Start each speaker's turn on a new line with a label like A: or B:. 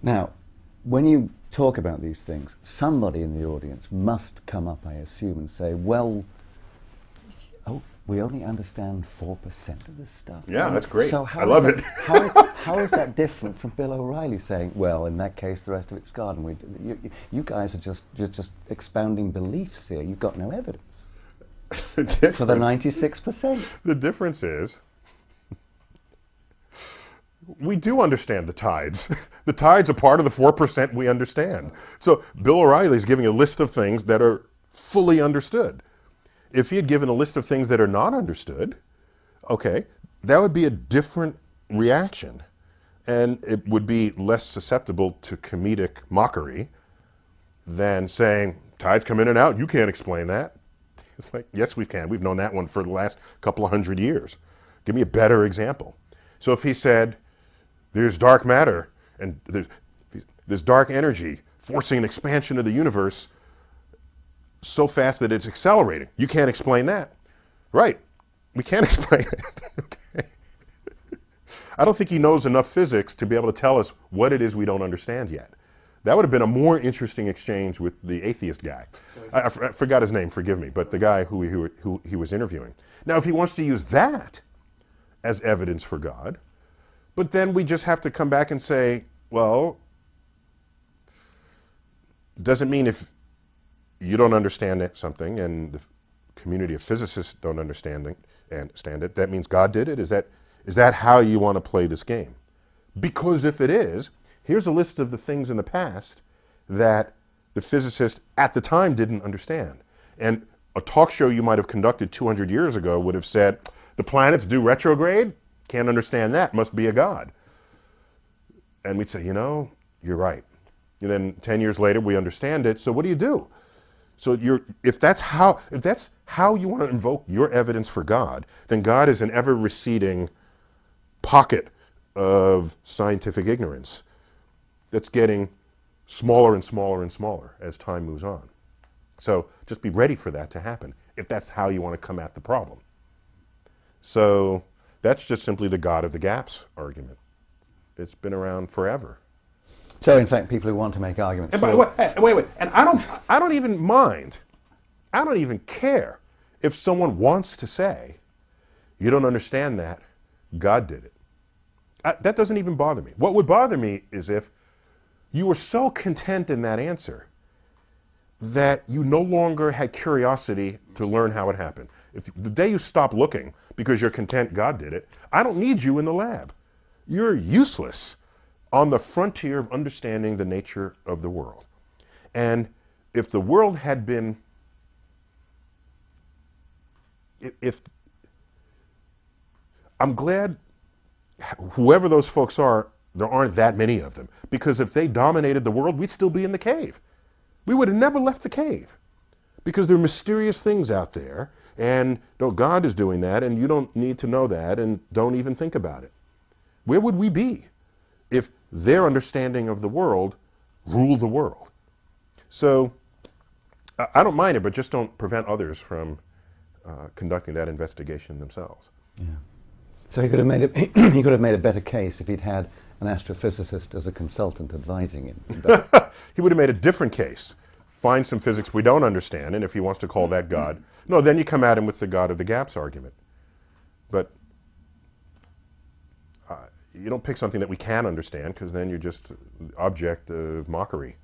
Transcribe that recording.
A: Now, when you talk about these things, somebody in the audience must come up, I assume, and say, well, oh, we only understand 4% of this stuff.
B: Yeah, that's great.
A: So
B: I love it.
A: how is that different from Bill O'Reilly saying, well, in that case, the rest of it's God, and you guys are you're just expounding beliefs here. You've got no evidence for the 96%.
B: The difference is we do understand the tides. The tides are part of the 4% we understand. So Bill O'Reilly is giving a list of things that are fully understood. If he had given a list of things that are not understood, okay, that would be a different reaction. And it would be less susceptible to comedic mockery than saying, tides come in and out, you can't explain that. It's like, yes, we can. We've known that one for the last couple of 100 years. Give me a better example. So if he said, there's dark matter and there's dark energy forcing an expansion of the universe so fast that it's accelerating. You can't explain that. Right. We can't explain it. Okay. I don't think he knows enough physics to be able to tell us what it is we don't understand yet. That would have been a more interesting exchange with the atheist guy. I forgot his name, forgive me, but the guy who he was interviewing. Now, if he wants to use that as evidence for God, but then we just have to come back and say, well, doesn't mean if you don't understand something and the community of physicists don't understand it, that means God did it? Is that how you want to play this game? Because if it is, here's a list of the things in the past that the physicists at the time didn't understand. And a talk show you might have conducted 200 years ago would have said, the planets do retrograde? Can't understand that, must be a God. And we'd say, you're right. And then 10 years later, we understand it, so what do you do? So if that's how you want to invoke your evidence for God, then God is an ever-receding pocket of scientific ignorance that's getting smaller and smaller and smaller as time moves on. So just be ready for that to happen, if that's how you want to come at the problem. So that's just simply the God of the gaps argument. It's been around forever.
A: So, in fact, people who want to make arguments.
B: And wait. And I don't even mind. I don't even care if someone wants to say, you don't understand that, God did it. That doesn't even bother me. What would bother me is if you were so content in that answer that you no longer had curiosity to learn how it happened. If the day you stop looking because you're content God did it, I don't need you in the lab. You're useless on the frontier of understanding the nature of the world. And if the world had been, I'm glad whoever those folks are, there aren't that many of them. Because if they dominated the world, we'd still be in the cave. We would have never left the cave. Because there are mysterious things out there, and God is doing that, and you don't need to know that, and don't even think about it. Where would we be if their understanding of the world ruled the world? So I don't mind it, but just don't prevent others from conducting that investigation themselves.
A: Yeah. So he could have made a better case if he'd had an astrophysicist as a consultant advising him.
B: He would have made a different case. Find some physics we don't understand, and if he wants to call that God, no, then you come at him with the God of the gaps argument. But you don't pick something that we can understand, because then you're just object of mockery.